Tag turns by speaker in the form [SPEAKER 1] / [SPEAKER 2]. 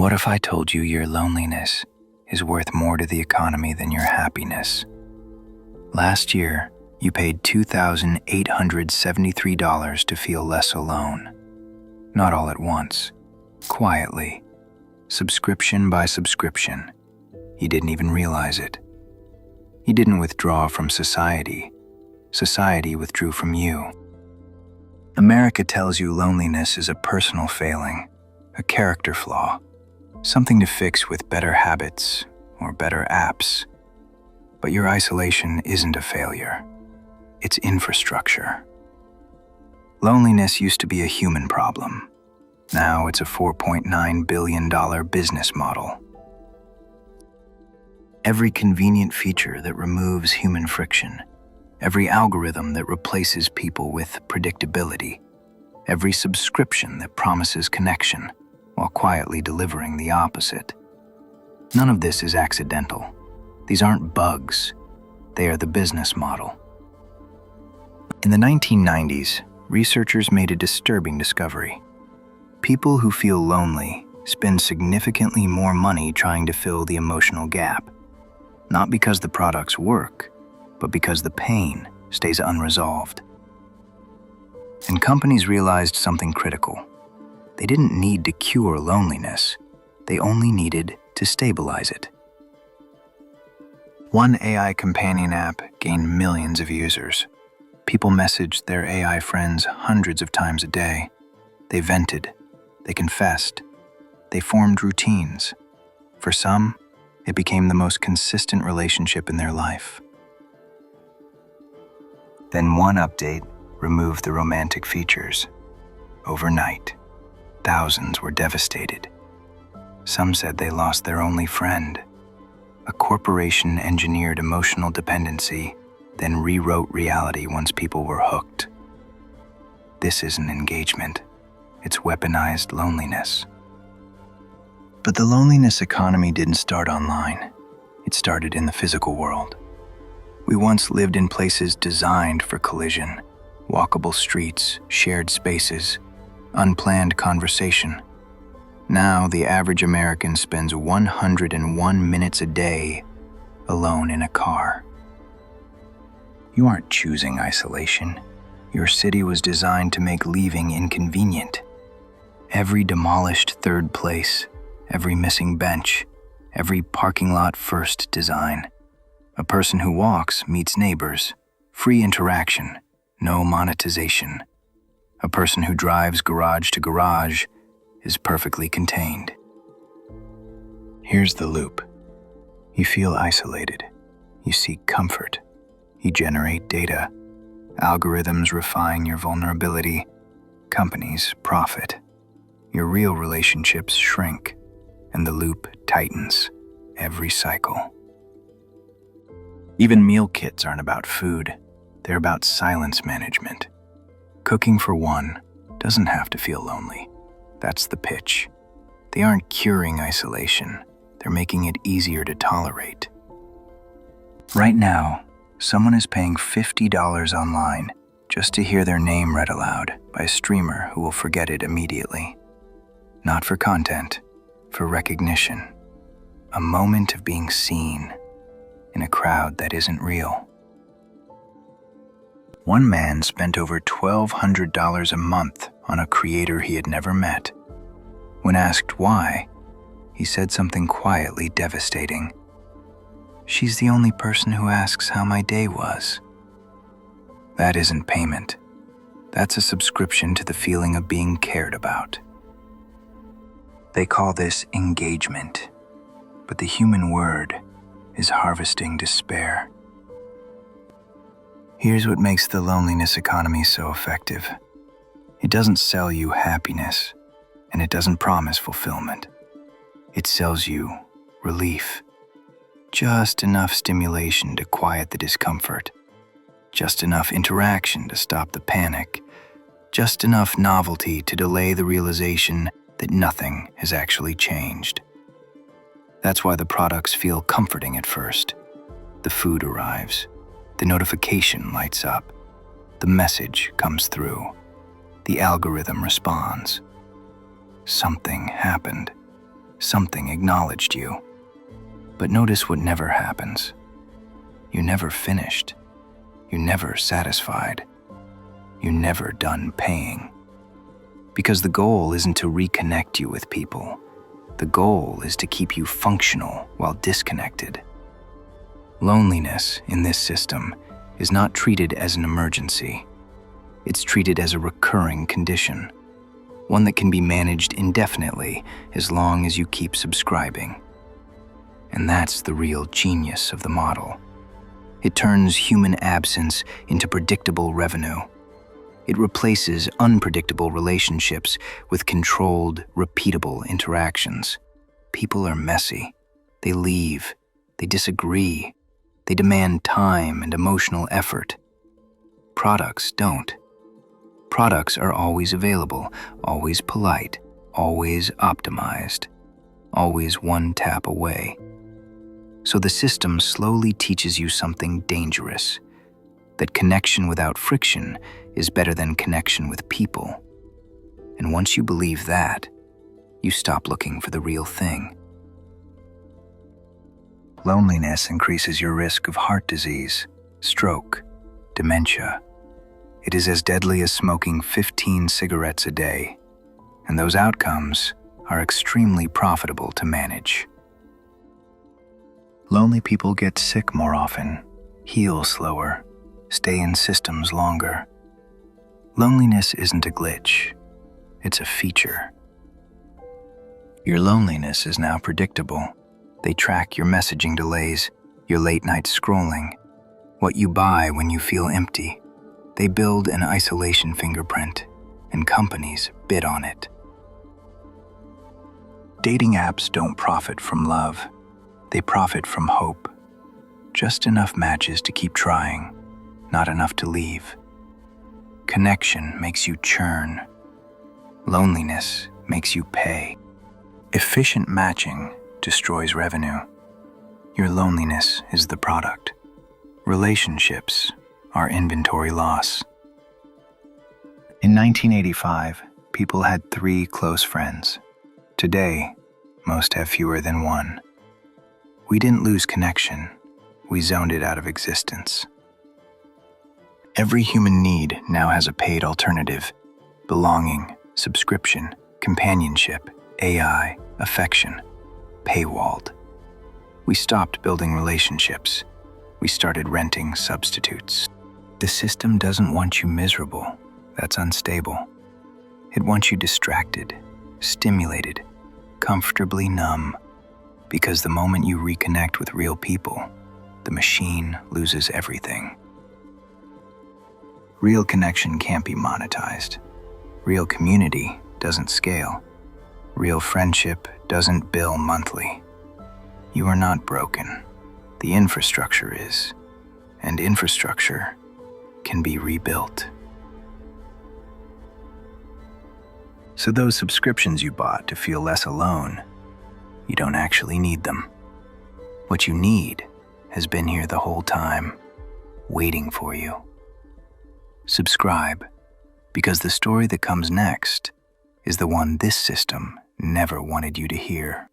[SPEAKER 1] What if I told you your loneliness is worth more to the economy than your happiness? Last year, you paid $2,873 to feel less alone. Not all at once, quietly, subscription by subscription. You didn't even realize it. You didn't withdraw from society. Society withdrew from you. America tells you loneliness is a personal failing, a character flaw, something to fix with better habits or better apps. But your isolation isn't a failure. It's infrastructure. Loneliness used to be a human problem. Now it's a $4.9 billion business model. Every convenient feature that removes human friction, every algorithm that replaces people with predictability, every subscription that promises connection while quietly delivering the opposite. None of this is accidental. These aren't bugs. They are the business model. In the 1990s, researchers made a disturbing discovery. People who feel lonely spend significantly more money trying to fill the emotional gap, not because the products work, but because the pain stays unresolved. And companies realized something critical. They didn't need to cure loneliness. They only needed to stabilize it. One AI companion app gained millions of users. People messaged their AI friends hundreds of times a day. They vented. They confessed. They formed routines. For some, it became the most consistent relationship in their life. Then one update removed the romantic features. Overnight, thousands were devastated. Some said they lost their only friend. A corporation engineered emotional dependency, then rewrote reality once people were hooked. This isn't engagement. It's weaponized loneliness. But the loneliness economy didn't start online. It started in the physical world. We once lived in places designed for collision, walkable streets, shared spaces, unplanned conversation. Now, the average American spends 101 minutes a day alone in a car. You aren't choosing isolation. Your city was designed to make leaving inconvenient. Every demolished third place, every missing bench, every parking lot first design. A person who walks meets neighbors, free interaction, no monetization. A person who drives garage to garage is perfectly contained. Here's the loop. You feel isolated. You seek comfort. You generate data. Algorithms refine your vulnerability. Companies profit. Your real relationships shrink, and the loop tightens every cycle. Even meal kits aren't about food. They're about silence management. Cooking for one doesn't have to feel lonely. That's the pitch. They aren't curing isolation. They're making it easier to tolerate. Right now, someone is paying $50 online just to hear their name read aloud by a streamer who will forget it immediately. Not for content, for recognition. A moment of being seen in a crowd that isn't real. One man spent over $1,200 a month on a creator he had never met. When asked why, he said something quietly devastating. "She's the only person who asks how my day was." That isn't payment. That's a subscription to the feeling of being cared about. They call this engagement, but the human word is harvesting despair. Here's what makes the loneliness economy so effective. It doesn't sell you happiness, and it doesn't promise fulfillment. It sells you relief. Just enough stimulation to quiet the discomfort. Just enough interaction to stop the panic. Just enough novelty to delay the realization that nothing has actually changed. That's why the products feel comforting at first. The food arrives. The notification lights up. The message comes through. The algorithm responds. Something happened. Something acknowledged you. But notice what never happens. You never finished. You never satisfied. You never done paying. Because the goal isn't to reconnect you with people. The goal is to keep you functional while disconnected. Loneliness in this system is not treated as an emergency. It's treated as a recurring condition, one that can be managed indefinitely as long as you keep subscribing. And that's the real genius of the model. It turns human absence into predictable revenue. It replaces unpredictable relationships with controlled, repeatable interactions. People are messy. They leave. They disagree. They demand time and emotional effort. Products don't. Products are always available, always polite, always optimized, always one tap away. So the system slowly teaches you something dangerous, that connection without friction is better than connection with people. And once you believe that, you stop looking for the real thing. Loneliness increases your risk of heart disease, stroke, dementia. It is as deadly as smoking 15 cigarettes a day, and those outcomes are extremely profitable to manage. Lonely people get sick more often, heal slower, stay in systems longer. Loneliness isn't a glitch, it's a feature. Your loneliness is now predictable. They track your messaging delays, your late-night scrolling, what you buy when you feel empty. They build an isolation fingerprint, and companies bid on it. Dating apps don't profit from love. They profit from hope. Just enough matches to keep trying, not enough to leave. Connection makes you churn. Loneliness makes you pay. Efficient matching destroys revenue. Your loneliness is the product. Relationships are inventory loss. In 1985, people had 3 close friends. Today, most have fewer than 1. We didn't lose connection, we zoned it out of existence. Every human need now has a paid alternative: belonging, subscription, companionship, AI, affection, paywalled. We stopped building relationships. We started renting substitutes. The system doesn't want you miserable. That's unstable. It wants you distracted, stimulated, comfortably numb. Because the moment you reconnect with real people, the machine loses everything. Real connection can't be monetized. Real community doesn't scale. Real friendship doesn't bill monthly. You are not broken. The infrastructure is, and infrastructure can be rebuilt. So those subscriptions you bought to feel less alone, you don't actually need them. What you need has been here the whole time, waiting for you. Subscribe, because the story that comes next is the one this system never wanted you to hear.